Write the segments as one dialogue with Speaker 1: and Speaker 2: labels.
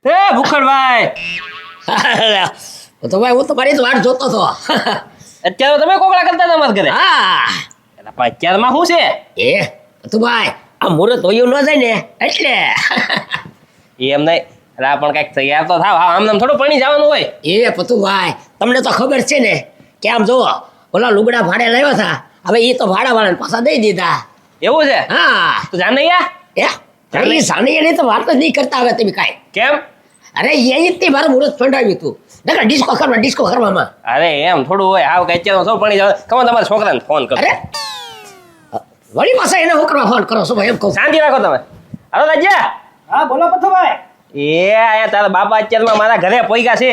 Speaker 1: એ ભૂખડભાઈ,
Speaker 2: તો ભાઈ હું તો મારી જ વાટ જોતો હતો.
Speaker 1: અત્યારે તમે કોકડા કરતા હતા મારા ઘરે.
Speaker 2: હા
Speaker 1: એટલે પણ અત્યારમાં શું છે?
Speaker 2: તો ભાઈ આ મુહૂર્ત હોયું ન જાય ને એટલે.
Speaker 1: એમ નહીં, એટલે પણ કઈક તૈયાર તો થાવ. આમ નામ થોડું પાણી જવાનું હોય.
Speaker 2: પતુભાઈ તમને તો ખબર છે ને કે આમ જોવો ઓલા લુગડા ભાડે લાવ્યા હતા, હવે એ તો ભાડા વાળાને પાછા દઈ દીધા.
Speaker 1: એવું છે?
Speaker 2: હા
Speaker 1: તું જાને
Speaker 2: સાની તો વાત જ નહીં કરતા હવે તમે કાંઈ.
Speaker 1: કેમ?
Speaker 2: અરે એ મારું મુહૂર્ત ફંડાવ્યું હતું નકર ડિસ્કો કરવામાં.
Speaker 1: અરે એમ થોડું હોય. આવ કઈ અત્યારે સૌ પાણી જાવ. કમો તમારા છોકરાને ફોન કરો.
Speaker 2: અરે વળી પાછા એને હું કરવા ફોન કરો છો ભાઈ? એમ કહું
Speaker 1: શાંતિ રાખો તમે. હાલો રાજ્યા.
Speaker 3: હા બોલો પથુભાઈ.
Speaker 1: અહીંયા તારા બાપા અત્યારમાં મારા ઘરે પોઈગા છે.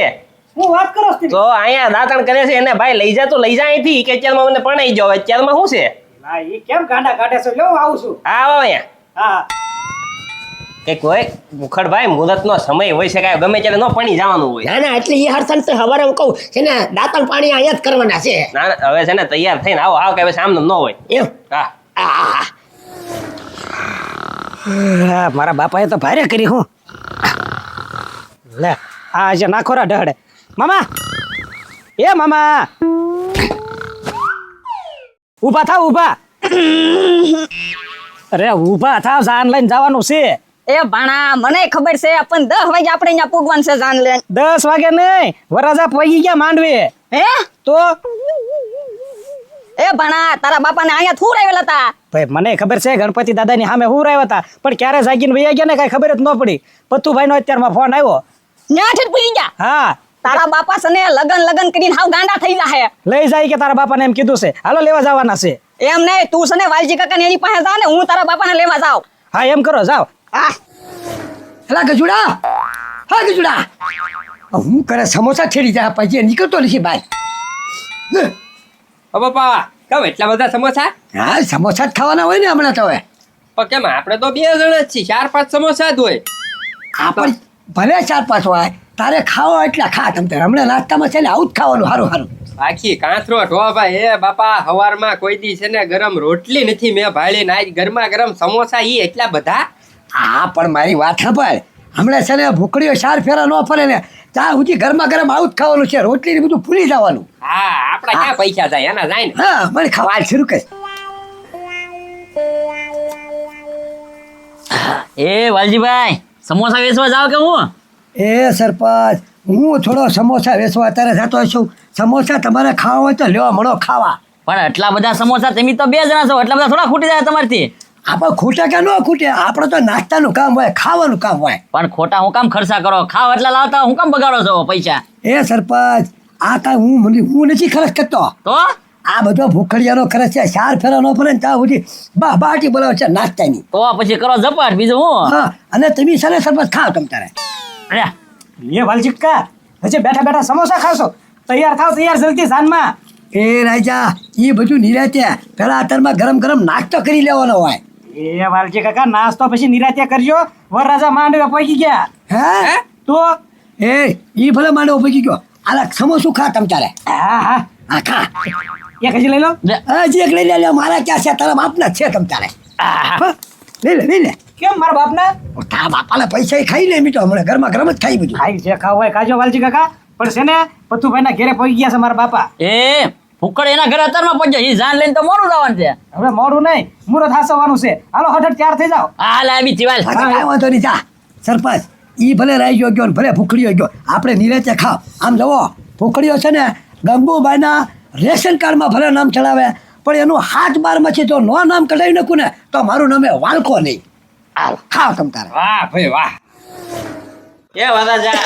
Speaker 3: હું વાત કરો છો?
Speaker 1: તો અહીંયા દાતણ કરે છે એને ભાઈ લઈ જા તો લઈ જા અહીંથી કે અત્યારમાં મને પરણાઈ જાવ. અત્યારમાં શું છે?
Speaker 3: ના ઈ કેમ ગાંડા કાઢે છે? લો આવું છું.
Speaker 1: હા આવો અહીંયા.
Speaker 3: હા
Speaker 1: કે કોઈ મુખડભાઈ મુહૂર્તનો સમય હોય છે, કાંઈ ગમે ત્યારે ન પાણી જવાનું હોય.
Speaker 2: ના એટલે એ હરસન તો હવારે હું કહું છે ને દાંતણ પાણી અહીંયા જ કરવાના છે.
Speaker 1: ના હવે છે ને તૈયાર થઈને આવો આવો કે હવે સામનું ન હોય.
Speaker 2: એમ
Speaker 1: હા
Speaker 3: મારા બાપાએ તો ભારે કરી. હું લે આ જે નાખોરા ઢહડે. મામા એ મામા ઊભા થાવ ઊભા. અરે ઊભા થાવ, જાન લઈને જવાનું છે.
Speaker 4: એ ભાણા મને ખબર છે પણ 10 વાગે આપણે અહીંયા પૂગવાનું છે જાન લેન.
Speaker 3: 10 વાગે નહીં, વરાજા પગી ગયા માંડવી.
Speaker 4: હે
Speaker 3: તો
Speaker 4: એ ભાણા તારા બાપાને અહીંયા થૂર આવેલા હતા.
Speaker 3: ભાઈ મને ખબર છે ગણપતિ દાદાની સામે હું આવ્યા હતા, પણ ક્યારે જાગીને વૈયા ગયા ને કઈ ખબર જ ન પડી. પતુભાઈ નો અત્યારમાં ફોન આવ્યો.
Speaker 4: ન્યાઠ જ પૂગી ગયા.
Speaker 3: હા
Speaker 4: તારા બાપા સને લગન કરીને હાવ ગાંડા થઈ જાહે.
Speaker 3: લઈ જાય કે તારા બાપાને એમ કીધું છે, હાલો લેવા જવાના છે.
Speaker 4: એમ નહીં, તું સને વાલજી કાકા એની પાસે જા ને હું તારા બાપાને લેવા જાવ.
Speaker 3: હા એમ કરો, જાઓ.
Speaker 4: હા
Speaker 2: એલા ગજુડા, હા ગજુડા, હું કરે સમોસા છેડી જાય પછી નીકળતો નથી ભાઈ.
Speaker 1: ઓ બાપા કેમ એટલા બધા સમોસા?
Speaker 2: હા સમોસા જ ખાવાના હોય ને હમણાં તો. હવે
Speaker 1: પણ કેમ આપણે તો 2 જણા જ છીએ, 4-5 સમોસા જ હોય.
Speaker 2: આપણે ભલે 4-5 હોય, તારે ખાવા એટલા ખા. તમ તારે હમણાં નાસ્તામાં છે ને આવું જ ખાવાનું. સારું સારું
Speaker 1: આખી કાંથરોટ હો ભાઈ. એ બાપા હવારમાં કોઈ દી છે ને ગરમ રોટલી નથી મેં ભાળી ને આજ ગરમા ગરમ સમોસા ઈ એટલા બધા.
Speaker 2: હા પણ મારી વાત સાંભળ, હમણાં છે ને ભૂખડીઓ 4 ફેરા ન ફરે ને ત્યાં સુધી ગરમા ગરમ આવું જ ખાવાનું છે. રોટલી ને બધું ભૂલી જવાનું.
Speaker 1: હા આપડા ક્યાં પૈસા જાય એના જાય ને.
Speaker 2: હા મને ખાવા શરૂ કર.
Speaker 5: એ વાલજીભાઈ સમોસા વેચવા જાવ કે હું?
Speaker 2: એ સરપંચ, હું થોડો સમોસા વેચવા અત્યારે જતો છું. સમોસા તમારે ખાવા હોય તો લેવા મળો ખાવા.
Speaker 5: પણ એટલા બધા સમોસા તમે તો 2 જણા છો, એટલા બધા થોડા ખૂટી જાય તમારથી.
Speaker 2: આપણે ખૂટે કે ન ખૂટે, આપણે તો નાસ્તાનું કામ હોય, ખાવાનું કામ હોય.
Speaker 5: પણ ખોટા હું કામ ખર્ચા કરો? ખાવ એટલા લાવતા હું કામ બગાડો છો પૈસા?
Speaker 2: એ સરપંચ આ કાંઈ હું નથી ખર્ચ કરતો.
Speaker 5: તો
Speaker 2: આ બધો ભૂખડિયાનો ખર્ચ છે. 4 ફેરા ન ફરે ને ત્યાં સુધી બાટી બોલાવે છે નાસ્તાની.
Speaker 5: તો પછી કરો ઝપાટ, બીજું હું.
Speaker 2: હા અને તમે છે ને સરપંચ ખાવ તમ તારે.
Speaker 5: અરે
Speaker 3: એ વાલજીકા હજી બેઠા બેઠા સમોસા ખાશો? તૈયાર થાવ, તૈયાર જલ્દી જાનમાં.
Speaker 2: એ રાજા એ બધું નિરાતે પેલા અત્યારમાં ગરમ ગરમ નાસ્તો કરી લેવાનો હોય.
Speaker 3: એ વાલજી કાકા નાસ્તો પછી નિરાત્યા કરજો. વરરાજા માંડવે પગી ગયા.
Speaker 2: હે
Speaker 3: તો
Speaker 2: એ ઈ ભલે માંડવો પકી ગયો. આલા સમોસું ખા તમ તારે.
Speaker 3: હા હા
Speaker 2: હા ખા.
Speaker 3: એક હજી લઈ લો.
Speaker 2: હજી એક લઈ લે. મારા ક્યાં છે? તારા બાપના છે તમ તારે. હા, લઈ લે.
Speaker 3: કેમ મારા બાપના?
Speaker 2: તારા બાપાના પૈસા ખાઈ લે. મીઠો હમણાં ગરમા ગરમ જ ખાઈ બધું.
Speaker 3: ખાઈ જે ખાવ હોય ખાજો વાલજી કાકા. પણ છે ને પથુભાઈના ઘેરે પગી ગયા છે મારા બાપા.
Speaker 5: એ ફુકડ એના ઘરે અત્યારમાં પહોંચ્યો. એ જાન લઈને તો મોડું જવાનું છે.
Speaker 3: હવે મોડું નહીં, મુહૂર્ત હાસવાનું છે. હાલો હઠ તૈયાર થઈ જાઓ.
Speaker 5: હા લાવી દિવાલ.
Speaker 2: હા, કાંઈ વાંધો નહીં. જા સરપંચ, ઈ ભલે રાઈ ગયો ને ભલે ભૂખડીયો ગયો, આપણે નિરાતે ખાવ. આમ જવો ભૂખડીયો છે ને ગંગુબાઈના રેશન કાર્ડમાં ભલે નામ ચડાવે, પણ એનું 7-12 છે તો નો નામ કઢાવી નાખું ને તો મારું નામે વાલકો નહીં. હાલ ખાવ તમ તારે.
Speaker 1: વાહ ભાઈ વાહ. એ વાદાજા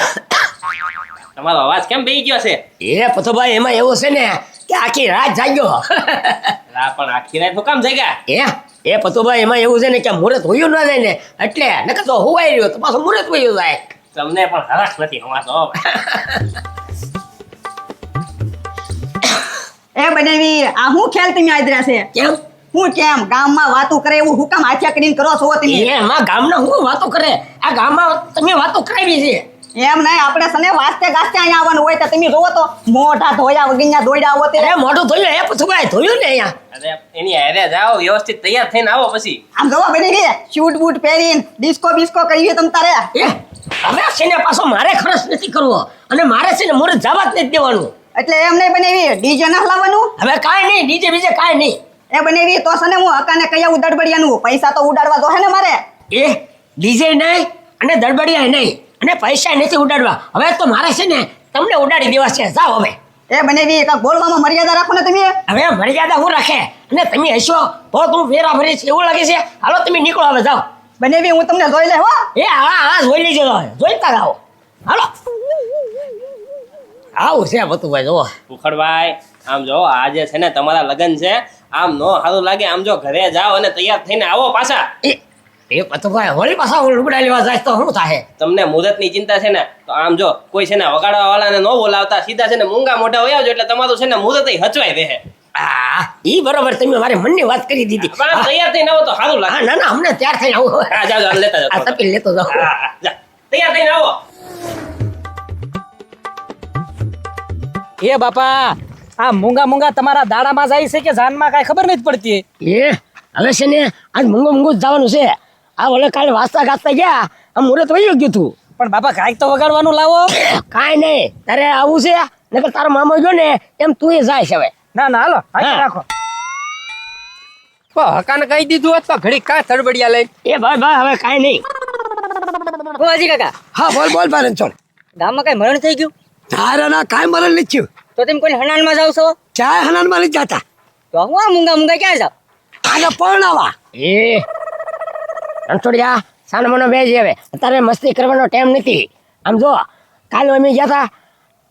Speaker 1: તમારો અવાજ કેમ બેહી ગયો છે?
Speaker 2: એ પથુભાઈ એમાં એવું છે ને કે આખી રાત જાગ્યો.
Speaker 1: લા પણ આખી રાત હું કામ જાગ્યા?
Speaker 2: એ પથુભાઈ એમાં એવું છે ને કે મુહૂર્ત હોયું ના જાય ને એટલે નકર તો હોવાઈ રહ્યો તો પાછું મુહૂર્ત હોયું જાય.
Speaker 1: તમને પણ હરખ નથી હવાતો.
Speaker 4: એ બનાવી આ હું ખેલ તમે આદર્યા છે?
Speaker 2: કેમ?
Speaker 4: હું કેમ ગામમાં વાતો કરે એવું હુકામ હાથિયા કરીને કરો છો તમે?
Speaker 2: એમાં ગામના હું વાતો કરે? આ ગામમાં તમે વાતો કરાવી છે.
Speaker 4: એમ નહીં આપણે સને વાસ્તે ગાસ્તે અહીંયા આવવાનું હોય તો તમે જોવો તો મોઢા ધોયા વગરના દોડ્યા આવો તે
Speaker 6: અરે મોઢું ધોયું એ પથુભાઈ ધોયું ને અહીંયા
Speaker 1: અરે એની હારે જાઓ વ્યવસ્થિત તૈયાર થઈને આવો પછી
Speaker 4: આમ જોવો બની ગઈ શૂટ બૂટ પહેરીને ડિસ્કો બિસ્કો કરીએ તમ તારે
Speaker 6: એ હવે છે ને પાછો મારે ખર્ચ નથી કરવો અને મારે છે ને મુરત જવા જ નથી દેવાનું
Speaker 4: એટલે એમ નહીં બનેવી ડીજે ના લાવવાનું
Speaker 6: હવે કાંઈ નહીં ડીજે બીજે કાંઈ નહીં
Speaker 4: એ બનેવી તો સને હું હકાને કયા ઉડાડબડિયાનું પૈસા તો ઉડાડવા દો હે ને મારે
Speaker 6: એ ડીજે નહીં અને દડબડિયા નહીં અને પૈસા નથી ઉડાડવા હવે તો મારે છે ને તમને ઉડાડી દેવા છે જાઓ હવે
Speaker 4: એ બનેવી કાંક બોલવામાં મર્યાદા રાખો ને તમે
Speaker 6: હવે મર્યાદા હું રાખે અને તમે હશો તો તું ફેરા ફરી છે એવું લાગે છે હાલો તમે નીકળો હવે જાઓ
Speaker 4: બનેવી હું તમને જોઈ લે હો
Speaker 6: એ હા હા જોઈ લેજો જોઈતા જાઓ હાલો આવું છે ભતુભાઈ જો
Speaker 1: ભૂખડભાઈ આમ જો આજે છે ને તમારા લગ્ન છે આમ નો સારું લાગે આમ જો ઘરે જાઓ અને તૈયાર થઈને આવો પાછા
Speaker 6: એ ભતુભાઈ હોળી પાછા લુગડા લેવા જાય તો શું થાય
Speaker 1: તમને મુહૂર્તની ચિંતા છે ને તો આમ જો કોઈ છે ને વગાડવા વાળાને ન બોલાવતા સીધા છે ને મૂંગા મોઢા વયા આવજો એટલે તમારું છે ને મુહૂર્ત હચવાઈ રહે
Speaker 6: આ ઈ બરોબર તમે મારી મનની વાત કરી દીધી
Speaker 1: પણ આમ તૈયાર થઈને આવો તો સારું લાગે
Speaker 6: હા ના ના હમણે તૈયાર થઈને આવું
Speaker 1: હા જાઓ જાઓ લેતા
Speaker 6: આ
Speaker 1: જાઓ
Speaker 6: તપી લેતો જાઓ
Speaker 1: હા, હા, જા. તૈયાર થઈને આવો
Speaker 3: એ બાપા આ મૂંગા મૂંગા તમારા દાડામાં જાય છે કે જાનમાં કાંઈ ખબર નથી પડતી
Speaker 6: એ હવે છે ને આજ મૂંગું મૂંગું જ જવાનું છે આ ઓલે કાલે વાંચતા ગાતા ગયા આ મુહૂર્ત વહી ગયું તું
Speaker 3: પણ બાપા કાંઈક તો વગાડવાનું લાવો
Speaker 6: કાંઈ નહીં તારે આવું છે નકર તારો મામો ગયો ને એમ તું એ જાય છે હવે
Speaker 3: ના ના હાલો
Speaker 6: હા.
Speaker 3: રાખો
Speaker 1: તો હકાને કહી દીધું હોત તો ઘડી કાં તડબડિયા લઈ
Speaker 6: એ ભાઈ ભાઈ હવે કાંઈ નહીં
Speaker 4: ભુવાજી કાકા
Speaker 2: હા બોલ બોલ ભાઈ ચલ
Speaker 4: ગામમાં કઈ મરણ થઈ ગયું
Speaker 2: તારાના કાંઈ મરણ નથી થયું
Speaker 4: તો તમે કોઈ હનાનમાં જાવ છો
Speaker 2: ચાય હનાનમાં નથી જતા
Speaker 4: તો હું આ મૂંગા મૂંગા ક્યાં જાવ
Speaker 2: આને પરણાવા
Speaker 6: એ રણછોડિયા સાનો મનો બેસી હવે અત્યારે મસ્તી કરવાનો ટાઈમ નથી આમ જો કાલે અમે ગયા હતા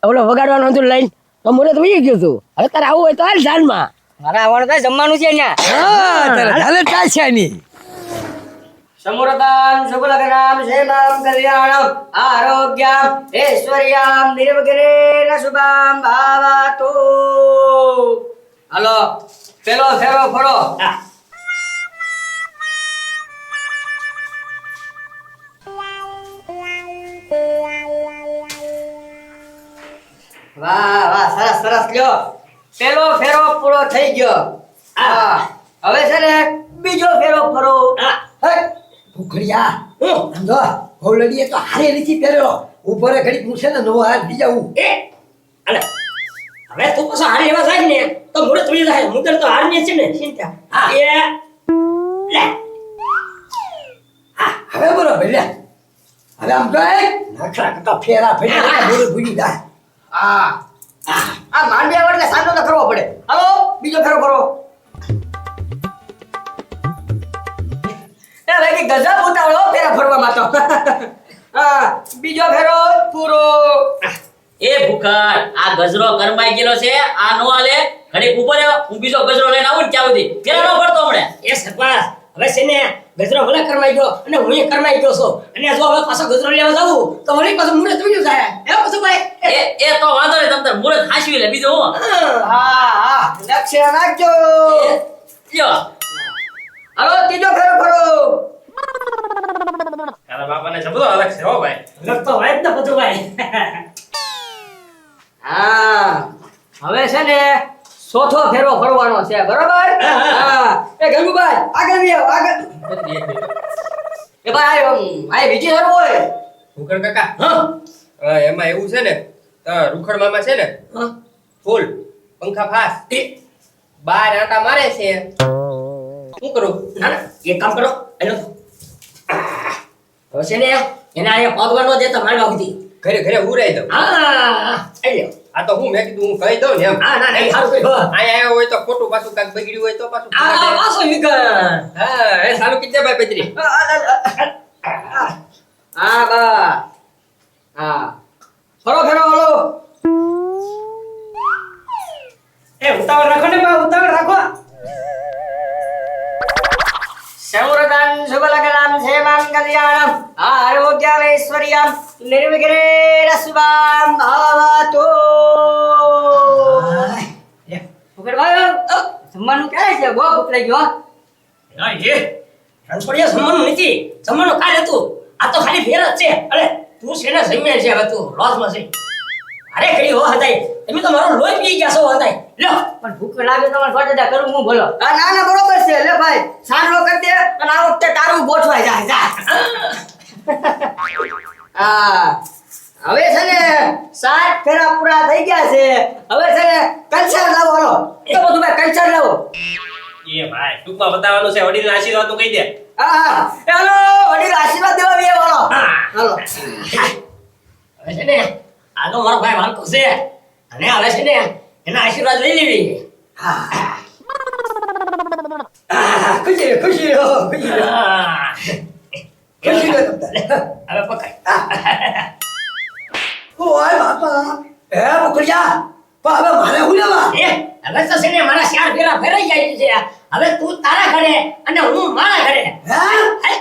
Speaker 6: ઓલો વગાડવાનું હતું લઈને તો મુહૂર્ત વહી ગયું હતું હવે તારે આવું હોય તો હાલ જાનમાં
Speaker 4: મારે આવવાનું તો જમવાનું છે અહીંયા
Speaker 2: હા તારે હાલે ચાય છે નહીં
Speaker 6: સમુરતામ શુભલગ્નામ ક્ષેમામ કલ્યાણમ આરોગ્યમ ઐશ્વર્યમ નિર્વિઘ્નેન શુભમ ભાવતુ હાલો પેલો ફેરો ફરો વાહ વાહ સરસ સરસ લ્યો પેલો ફેરો પૂરો થઈ ગયો હા હવે છે ને બીજો ફેરો ફરો
Speaker 2: ભૂખડિયા સમજો હોલડીએ તો હારે નથી પહેર્યો ઉભો રે ઘડી પૂછે ને નવો હાર બીજા હું
Speaker 6: એ અલે હવે તું પાછો હાર લેવા જાય ને તો મુરત વળી જાય મુદર તો હાર ને છે ને ચિંતા હા એ લે
Speaker 2: હવે બરોબર લે હવે આમ તો નખરા કરતા ફેરા ફેરા બોલ ભૂલી જાય
Speaker 6: આ માંડ્યા વડે સાંતો તો કરવો પડે હાલો બીજો ફેરો ફરો એ ભાઈ ગજબ ઉતાવળો ફેરા ફરવામાં તો હા બીજો ફેરો પૂરો
Speaker 5: એ ભૂખર આ ગજરો કરમાઈ ગયેલો છે આ નો હાલે ઘડી ઉપર હું બીજો ગજરો લઈને આવું ને ત્યાં સુધી ફેરા ન પડતો હમણે
Speaker 6: એ સરપાસ હવે છે ને ગજરો ભલે કરવાઈ ગયો અને હું એ કરવાઈ ગયો છું અને જો હવે પાછો ગજરો લેવા જાઉં તો વળી પાછું મુરત થઈ જાય એ પાછું ભાઈ
Speaker 5: એ તો વાંધો નહીં તમ તાર મુરત હાંસવી લે બીજો હું
Speaker 6: હા લક્ષ્ય રાખજો
Speaker 5: લ્યો
Speaker 6: હાલો ત્રીજો ફેરો ફરો
Speaker 1: તારા બાપાને જબરો અલગ છે હો ભાઈ
Speaker 6: લગતો હોય જ ને બધું ભાઈ હા હવે છે ને ચોથો ફેરો ફરવાનો છે બરોબર હા એ ગંગુભાઈ આગળ બી આવ આગળ એ ભાઈ આ બીજી ફેરો હોય
Speaker 1: ભૂખડ કાકા
Speaker 6: હા
Speaker 1: એમાં એવું છે ને રૂખડ મામા છે ને
Speaker 6: હા
Speaker 1: ફૂલ પંખા ફાસ બાર આંટા મારે છે શું કરું
Speaker 6: ના ના એક કામ કરો એનો હવે છે ને એને અહીંયા પગવાનો દેતા માંડવા સુધી
Speaker 1: ઘરે ઘરે ઉરાઈ દઉં
Speaker 6: હા આવી લ્યો
Speaker 1: આ તો હું મેં કીધું હું કહી દઉં ને એમ
Speaker 6: હા ના નહીં સારું કર્યું
Speaker 1: અહીંયા આવ્યો હોય તો ખોટું પાછું કાંઈક બગડ્યું હોય તો પાછું
Speaker 6: આ પાછો વિગન
Speaker 1: હા એ સારું કીધે ભાઈ પત્રી
Speaker 6: હા બા હા ફરો ફેરો હલો એ ઉતાવળ રાખો ને બા ઉતાવળ રાખો સૌરદાન શુભલગ્નામ ક્ષેમં કલ્યાણમ આરોગ્યમ ઐશ્વર્યમ નિર્વિઘ્નેન શુભમ ભવતુ
Speaker 4: ફુકર ભાઈ જમવાનું ક્યારે છે બહુ ભૂખ લાગી હો
Speaker 6: ના એ રણછોડિયા જમવાનું નથી જમવાનું કાલ હતું આ તો ખાલી ફેર જ છે અરે
Speaker 5: તું છે ને જમ્યા છે હવે તું લોસમાં છે. અરે ઘડી હો હતાય તમે તો મારો લોહી પી ગયા છો હતાય. લ્યો પણ ભૂખ લાગે તો મારે ફટાડા કરું હું બોલો.
Speaker 7: ના ના બરોબર છે લે ભાઈ સાંજનો કરી દે અને આ વખતે તારું ગોઠવાઈ જાય જા હા હવે છે ને 60 ફેરા પૂરા થઈ ગયા છે હવે છે ને કલ્ચર લાવો હાલો એ બધું ભાઈ કલ્ચર લાવો
Speaker 5: એ ભાઈ ટૂંકમાં બતાવવાનું છે વડીલના આશીર્વાદનું કહી દે.
Speaker 7: હા ચાલો વડીલ આશીર્વાદ દેવા બે હાલો હાલો
Speaker 5: હવે છે ને આ તો મારો ભાઈ વાલકો છે અને હવે છે ને એના આશીર્વાદ લઈ લેવી.
Speaker 7: ખુશી રે ખુશી રે ખુશી રે ખુશી રે
Speaker 5: હવે પકડ.
Speaker 2: ઓય બાપા એ મુકરિયા પણ હવે મારે હું લેવા
Speaker 5: એ હવે તો છે ને મારા 4 ફેરા ફેરાઈ જાય છે. હવે તું તારા ઘરે અને હું મારા ઘરે.
Speaker 2: હે
Speaker 5: હે?